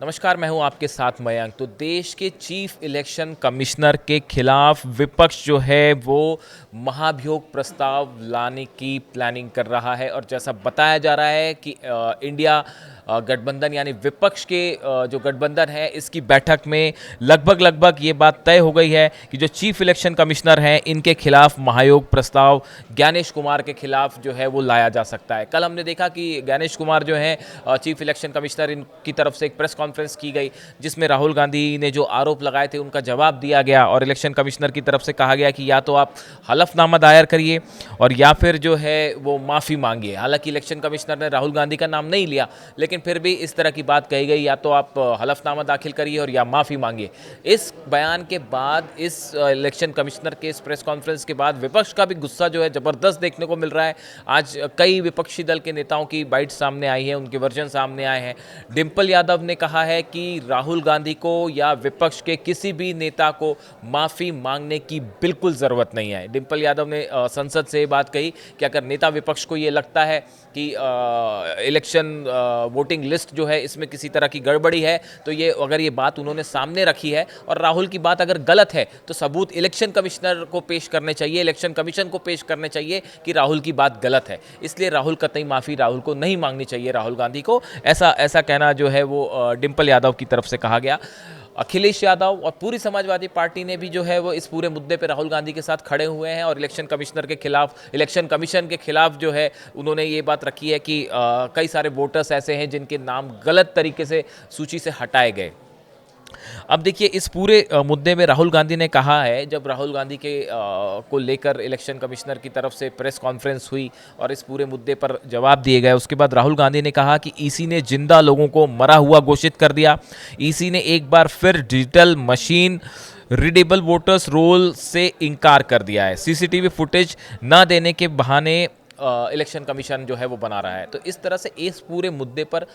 नमस्कार, मैं हूं आपके साथ मयंक। तो देश के चीफ इलेक्शन कमिश्नर के खिलाफ विपक्ष जो है वो महाभियोग प्रस्ताव लाने की प्लानिंग कर रहा है और जैसा बताया जा रहा है कि इंडिया गठबंधन यानी विपक्ष के जो गठबंधन है इसकी बैठक में लगभग ये बात तय हो गई है कि जो चीफ इलेक्शन कमिश्नर हैं इनके खिलाफ महाभियोग प्रस्ताव ज्ञानेश कुमार के खिलाफ जो है वो लाया जा सकता है। कल हमने देखा कि ज्ञानेश कुमार जो है चीफ इलेक्शन कमिश्नर, इनकी तरफ से एक प्रेस कॉन्फ्रेंस की गई जिसमें राहुल गांधी ने जो आरोप लगाए थे उनका जवाब दिया गया और इलेक्शन कमिश्नर की तरफ से कहा गया कि या तो आप हलफनामा दायर करिए और या फिर जो है वो माफ़ी मांगिए। हालांकि इलेक्शन कमिश्नर ने राहुल गांधी का नाम नहीं लिया, लेकिन फिर भी इस तरह की बात कही गई, या तो आप हलफनामा दाखिल करिए और या माफ़ी मांगिए। इस बयान के बाद, इस इलेक्शन कमिश्नर के इस प्रेस कॉन्फ्रेंस के बाद विपक्ष का भी गुस्सा जो है ज़बरदस्त देखने को मिल रहा है। आज कई विपक्षी दल के नेताओं की बाइट सामने आई है, उनके वर्जन सामने आए हैं। डिम्पल यादव ने कहा है कि राहुल गांधी को या विपक्ष के किसी भी नेता को माफ़ी मांगने की बिल्कुल ज़रूरत नहीं है। डिम्पल यादव ने संसद से ये बात कही कि अगर नेता विपक्ष को ये लगता है कि इलेक्शन वोटिंग लिस्ट जो है इसमें किसी तरह की गड़बड़ी है, तो अगर ये बात उन्होंने सामने रखी है और राहुल की बात अगर गलत है तो सबूत इलेक्शन कमिश्नर को पेश करने चाहिए, इलेक्शन कमीशन को पेश करने चाहिए कि राहुल की बात गलत है। इसलिए राहुल कतई माफ़ी राहुल को नहीं मांगनी चाहिए, राहुल गांधी को। ऐसा कहना जो है वो डिम्पल यादव की तरफ से कहा गया। अखिलेश यादव और पूरी समाजवादी पार्टी ने भी जो है वो इस पूरे मुद्दे पे राहुल गांधी के साथ खड़े हुए हैं और इलेक्शन कमिश्नर के खिलाफ, इलेक्शन कमीशन के खिलाफ जो है उन्होंने ये बात रखी है कि कई सारे वोटर्स ऐसे हैं जिनके नाम गलत तरीके से सूची से हटाए गए। अब देखिए, इस पूरे मुद्दे में राहुल गांधी ने कहा है, जब राहुल गांधी के को लेकर इलेक्शन कमिश्नर की तरफ से प्रेस कॉन्फ्रेंस हुई और इस पूरे मुद्दे पर जवाब दिए गए, उसके बाद राहुल गांधी ने कहा कि ईसी ने जिंदा लोगों को मरा हुआ घोषित कर दिया। ईसी ने एक बार फिर digital machine readable voters roll से इनकार कर दिया है। सीसीटीवी फुटेज न देने के बहाने इलेक्शन कमीशन जो है वो बना रहा है। तो इस तरह से इस पूरे मुद्दे पर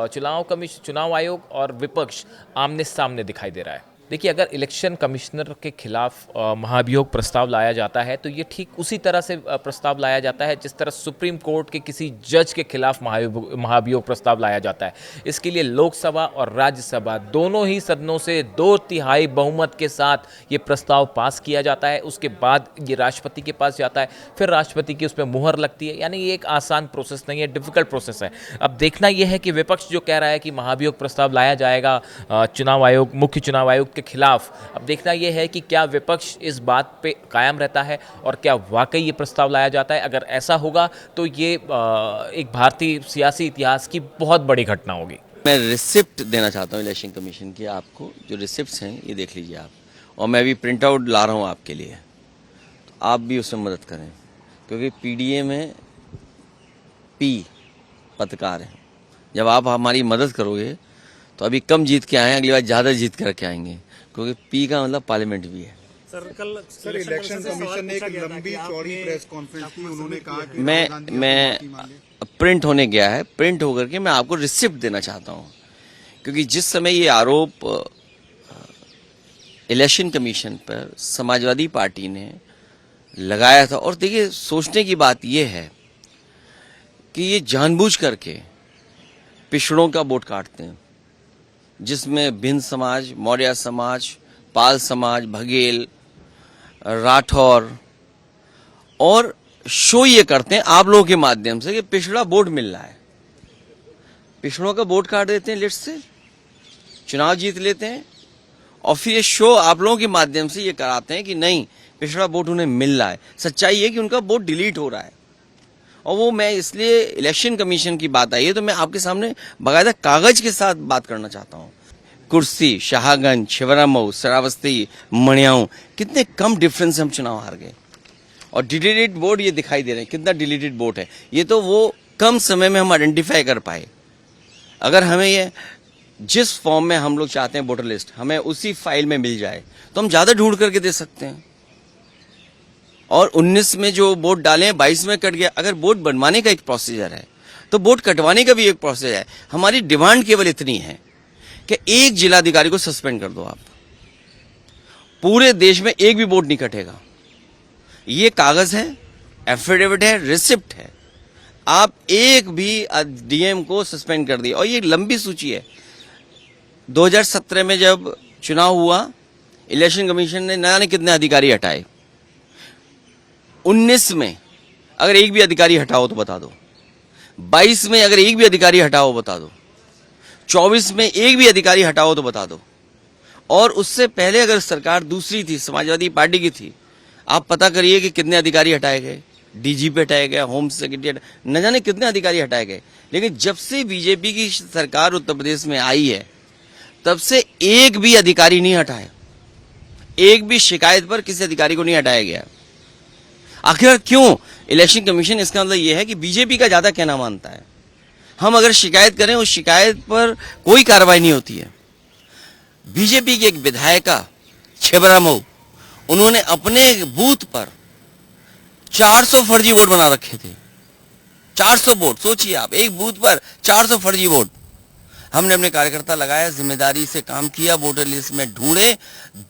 चुनाव आयोग और विपक्ष आमने सामने दिखाई दे रहा है। देखिए, अगर इलेक्शन कमिश्नर के खिलाफ महाभियोग प्रस्ताव लाया जाता है तो ये ठीक उसी तरह से प्रस्ताव लाया जाता है जिस तरह सुप्रीम कोर्ट के किसी जज के खिलाफ महाभियोग प्रस्ताव लाया जाता है। इसके लिए लोकसभा और राज्यसभा दोनों ही सदनों से 2/3 बहुमत के साथ ये प्रस्ताव पास किया जाता है। उसके बाद ये राष्ट्रपति के पास जाता है, फिर राष्ट्रपति की उस पर मुहर लगती है। यानी ये एक आसान प्रोसेस नहीं है, डिफिकल्ट प्रोसेस है। अब देखना यह है कि विपक्ष जो कह रहा है कि महाभियोग प्रस्ताव लाया जाएगा मुख्य चुनाव आयोग के खिलाफ, अब देखना यह है कि क्या विपक्ष इस बात पे कायम रहता है और क्या वाकई ये प्रस्ताव लाया जाता है। अगर ऐसा होगा तो ये एक भारतीय सियासी इतिहास की बहुत बड़ी घटना होगी। मैं रिसिप्ट देना चाहता हूँ इलेक्शन कमीशन की। आपको जो रिसिप्ट्स हैं ये देख लीजिए आप, और मैं भी प्रिंट आउट ला रहा हूँ आपके लिए, तो आप भी उसमें मदद करें, क्योंकि पीडीए में पी पत्रकार है। जब आप हमारी मदद करोगे तो अभी कम जीत के आए हैं, अगली बार ज़्यादा जीत करके आएंगे, क्योंकि पी का मतलब पार्लियामेंट भी है। सर इलेक्शन कमीशन ने एक लंबी चौड़ी प्रेस कॉन्फ्रेंस की, उन्होंने कहा कि मैं प्रिंट होने गया है, प्रिंट होकर के मैं आपको रिसिप्ट देना चाहता हूं, क्योंकि जिस समय ये आरोप इलेक्शन कमीशन पर समाजवादी पार्टी ने लगाया था, और देखिए सोचने की बात यह है कि ये जानबूझ करके पिछड़ों का वोट काटते हैं, जिसमें भिन्न समाज, मौर्य समाज, पाल समाज, बघेल, राठौर, और शो ये करते हैं आप लोगों के माध्यम से कि पिछड़ा वोट मिल रहा है। पिछड़ों का वोट काट देते हैं लिस्ट से, चुनाव जीत लेते हैं, और फिर ये शो आप लोगों के माध्यम से ये कराते हैं कि नहीं पिछड़ा वोट उन्हें मिल रहा है। सच्चाई है कि उनका वोट डिलीट हो रहा है। और वो मैं इसलिए इलेक्शन कमीशन की बात आई है तो मैं आपके सामने बाकायदा कागज के साथ बात करना चाहता हूँ। कुर्सी, शाहगंज, छिबरामऊ, श्रावस्ती, मणियाऊ, कितने कम डिफरेंस से हम चुनाव हार गए। और डिलीटेड वोट ये दिखाई दे रहे हैं, कितना डिलीटेड वोट है। ये तो वो कम समय में हम आइडेंटिफाई कर पाए। अगर हमें ये जिस फॉर्म में हम लोग चाहते हैं वोटर लिस्ट, हमें उसी फाइल में मिल जाए तो हम ज्यादा ढूंढ करके दे सकते हैं। और 19 में जो वोट डाले हैं 22 में कट गया। अगर वोट बनवाने का एक प्रोसीजर है तो वोट कटवाने का भी एक प्रोसीजर है। हमारी डिमांड केवल इतनी है कि एक जिलाधिकारी को सस्पेंड कर दो आप, पूरे देश में एक भी वोट नहीं कटेगा। ये कागज है, एफिडेविट है, रिसिप्ट है। आप एक भी डीएम को सस्पेंड कर दिए, और ये लंबी सूची है। 2017 में जब चुनाव हुआ, इलेक्शन कमीशन ने न जाने कितने अधिकारी हटाए। 19 में अगर एक भी अधिकारी हटाओ तो बता दो, 22 में अगर एक भी अधिकारी हटाओ बता दो, 24 में एक भी अधिकारी हटाओ तो बता दो, और उससे पहले अगर सरकार दूसरी थी, समाजवादी पार्टी की थी, आप पता करिए कि कितने अधिकारी हटाए गए। डीजीपी हटाया गया, होम सेक्रेटरी, न जाने कितने अधिकारी हटाए गए। लेकिन जब से बीजेपी की सरकार उत्तर प्रदेश में आई है, तब से एक भी अधिकारी नहीं हटाया, एक भी शिकायत पर किसी अधिकारी को नहीं हटाया गया। आखिर क्यों? इलेक्शन कमीशन, इसका मतलब यह है कि बीजेपी का ज्यादा कहना मानता है। हम अगर शिकायत करें, उस शिकायत पर कोई कार्रवाई नहीं होती है। बीजेपी की एक विधायिका छेबरा मऊ, उन्होंने अपने बूथ पर 400 फर्जी वोट बना रखे थे। 400 वोट, सोचिए आप, एक बूथ पर 400 फर्जी वोट। हमने अपने कार्यकर्ता लगाया, जिम्मेदारी से काम किया, वोटर लिस्ट में ढूंढे,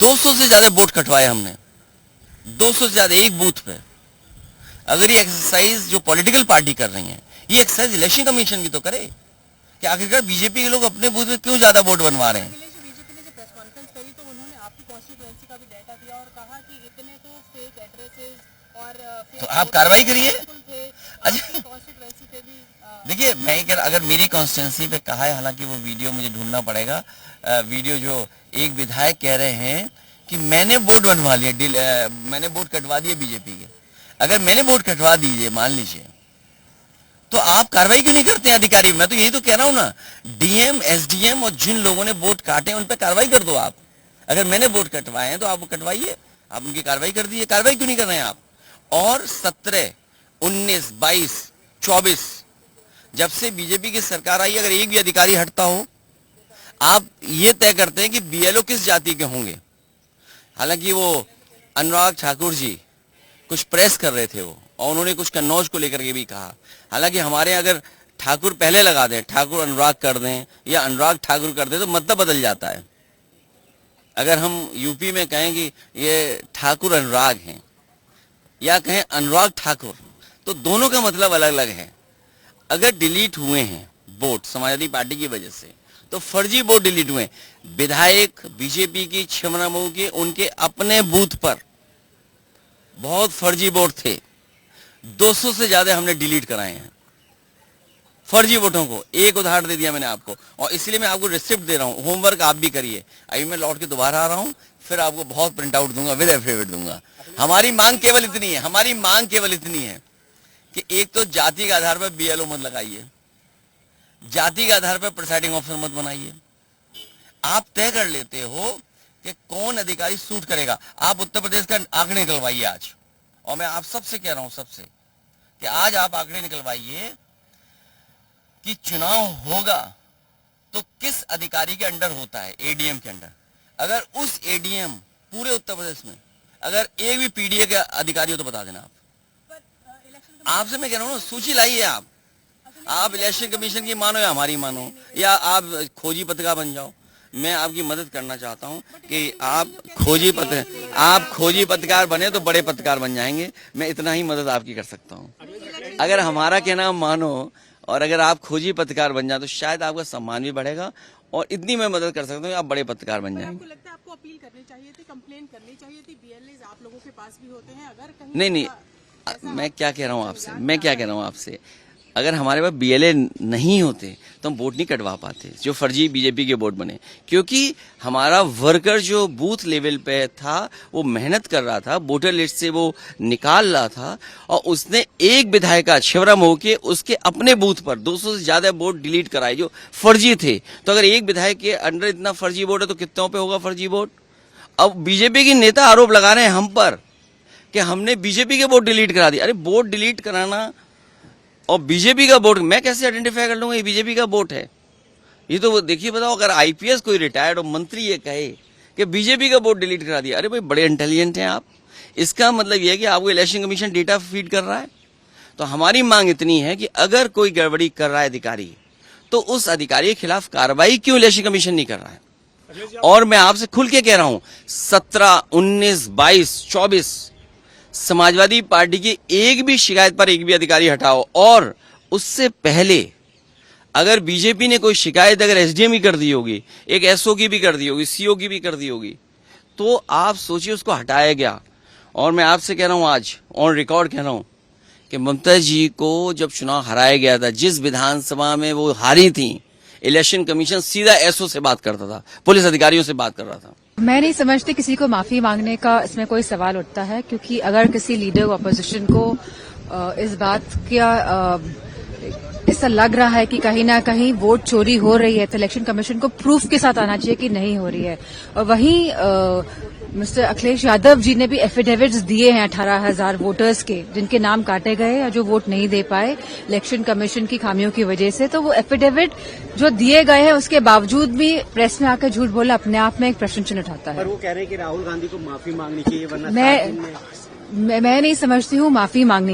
200 से ज्यादा वोट कटवाए हमने, 200 से ज्यादा एक बूथ पे। अगर ये एक्सरसाइज जो पॉलिटिकल पार्टी कर रही है, ये एक्सरसाइज इलेक्शन कमीशन भी तो करे कि आखिरकार बीजेपी के लोग अपने बूथ में क्यों ज्यादा वोट बनवा रहे हैं। बीजेपी ने जो प्रेस कॉन्फ्रेंस करी तो उन्होंने आपकी कॉन्स्टिट्यूएंसी का भी डाटा दिया और कहा कि इतने तो फेक एड्रेसेस और तो आप कार्रवाई करिए। अच्छा, कॉन्स्टिट्यूएंसी पे भी देखिए, मैं ये कह रहा, अगर मेरी कॉन्स्टिट्यूएंसी पे कहा है, हालांकि वो वीडियो मुझे ढूंढना पड़ेगा, वीडियो जो एक विधायक कह रहे हैं कि मैंने वोट बनवा लिया, मैंने वोट कटवा दिए बीजेपी के। अगर मैंने वोट कटवा दीजिए, मान लीजिए, तो आप कार्रवाई क्यों नहीं करते हैं अधिकारी? मैं तो यही तो कह रहा हूं ना, डीएम, एसडीएम और जिन लोगों ने वोट काटे उन पर कार्रवाई कर दो आप। अगर मैंने वोट कटवाए हैं तो आप वो कटवाइए, आप उनकी कार्रवाई कर दीजिए। कार्रवाई क्यों नहीं कर रहे हैं आप? और 17, 19, 22, 24, जब से बीजेपी की सरकार आई, अगर एक भी अधिकारी हटता हो, आप ये तय करते हैं कि बीएलओ किस जाति के होंगे। हालांकि वो अनुराग ठाकुर जी कुछ प्रेस कर रहे थे वो, और उन्होंने कुछ कन्नौज को लेकर के भी कहा। हालांकि हमारे अगर ठाकुर पहले लगा दें, ठाकुर अनुराग कर दें या अनुराग ठाकुर कर दें, तो मतलब बदल जाता है। अगर हम यूपी में कहें कि ये ठाकुर अनुराग हैं या कहें अनुराग ठाकुर, तो दोनों का मतलब अलग अलग है। अगर डिलीट हुए हैं वोट समाजवादी पार्टी की वजह से, तो फर्जी वोट डिलीट हुए। विधायक बीजेपी की छेबरा मऊ के, उनके अपने बूथ पर बहुत फर्जी वोट थे, 200 से ज्यादा हमने डिलीट कराए हैं फर्जी वोटों को। एक उदाहरण दे दिया मैंने आपको, और इसलिए मैं आपको रिसिप्ट दे रहा हूं, होमवर्क आप भी करिए। अभी मैं लौट के दोबारा आ रहा हूं, फिर आपको बहुत प्रिंट आउट दूंगा, विद एफिडेविट दूंगा। हमारी मांग केवल इतनी है, हमारी मांग केवल इतनी है कि एक तो जाति के आधार पर बीएलओ मत लगाइए, जाति के आधार पर प्रिसाइडिंग ऑफिसर मत बनाइए। आप तय कर लेते हो कि कौन अधिकारी सूट करेगा। आप उत्तर प्रदेश का आंकड़े निकलवाइए आज, और मैं आप सबसे कह रहा हूं, सबसे, कि आज आप आंकड़े निकलवाइए कि चुनाव होगा तो किस अधिकारी के अंडर होता है, एडीएम के अंडर। अगर उस एडीएम पूरे उत्तर प्रदेश में अगर एक भी पीडीए के अधिकारी हो तो बता देना आप। आपसे मैं कह रहा हूं, सूची लाइए आप इलेक्शन कमीशन की मानो या हमारी मानो, या आप खोजी पत्रकार बन जाओ। मैं आपकी मदद करना चाहता हूं कि आप खोजी पत्रकार बने तो बड़े पत्रकार बन जाएंगे। मैं इतना ही मदद आपकी कर सकता हूं। अगर हमारा कहना मानो और अगर आप खोजी पत्रकार बन जाए तो शायद आपका सम्मान भी बढ़ेगा, और इतनी मैं मदद कर सकता हूँ कि आप बड़े पत्रकार बन जाएंगे। आपको लगता है आपको अपील करनी चाहिए थी, कंप्लेन करनी चाहिए थी? बीएलएस आप लोगों के पास भी होते हैं, अगर कहीं नहीं, मैं क्या कह रहा हूँ आपसे, अगर हमारे पास बीएलए नहीं होते तो हम वोट नहीं कटवा पाते, जो फर्जी बीजेपी के वोट बने। क्योंकि हमारा वर्कर जो बूथ लेवल पे था वो मेहनत कर रहा था, वोटर लिस्ट से वो निकाल रहा था, और उसने एक विधायिका छेबरा मऊ के, उसके अपने बूथ पर 200 से ज्यादा वोट डिलीट कराए जो फर्जी थे। तो अगर एक विधायक के अंडर इतना फर्जी वोट है तो कितनों पे होगा फर्जी वोट? अब बीजेपी के नेता आरोप लगा रहे हैं हम पर कि हमने बीजेपी के वोट डिलीट करा दिए। अरे वोट डिलीट कराना और बीजेपी का वोट मैं कैसे आइडेंटिफाई कर लूंगा ये बीजेपी का वोट है? ये तो देखिए, बताओ, अगर आईपीएस कोई रिटायर्ड और मंत्री ये कहे कि बीजेपी का वोट डिलीट करा दिया, अरे भाई बड़े इंटेलिजेंट हैं आप। इसका मतलब ये है कि आपको इलेक्शन कमीशन डेटा फीड कर रहा है। तो हमारी मांग इतनी है कि अगर कोई गड़बड़ी कर रहा है अधिकारी, तो उस अधिकारी के खिलाफ कार्रवाई क्यों इलेक्शन कमीशन नहीं कर रहा है? और मैं आपसे खुल के कह रहा हूं, 17, 19, 22, 24 समाजवादी पार्टी की एक भी शिकायत पर एक भी अधिकारी हटाओ, और उससे पहले अगर बीजेपी ने कोई शिकायत अगर एसडीएम की कर दी होगी, एक एसओ की भी कर दी होगी, सीओ की भी कर दी होगी, तो आप सोचिए उसको हटाया गया। और मैं आपसे कह रहा हूं, आज ऑन रिकॉर्ड कह रहा हूं कि ममता जी को जब चुनाव हराया गया था, जिस विधानसभा में वो हारी थी, इलेक्शन कमीशन सीधा एसओ से बात करता था, पुलिस अधिकारियों से बात कर रहा था। मैं नहीं समझती किसी को माफी मांगने का इसमें कोई सवाल उठता है, क्योंकि अगर किसी लीडर ऑपोजिशन को इस बात का ऐसा लग रहा है कि कहीं ना कहीं वोट चोरी हो रही है, तो इलेक्शन कमीशन को प्रूफ के साथ आना चाहिए कि नहीं हो रही है। और वहीं मिस्टर अखिलेश यादव जी ने भी एफिडेविट्स दिए हैं 18,000 वोटर्स के, जिनके नाम काटे गए या जो वोट नहीं दे पाए इलेक्शन कमीशन की खामियों की वजह से। तो वो एफिडेविट जो दिए गए हैं उसके बावजूद भी प्रेस में आकर झूठ बोलना अपने आप में एक प्रश्न चिन्ह उठाता है। पर वो कह रहे हैं कि राहुल गांधी को माफी मांगनी चाहिए, वरना मैं नहीं समझती हूँ माफी मांगनी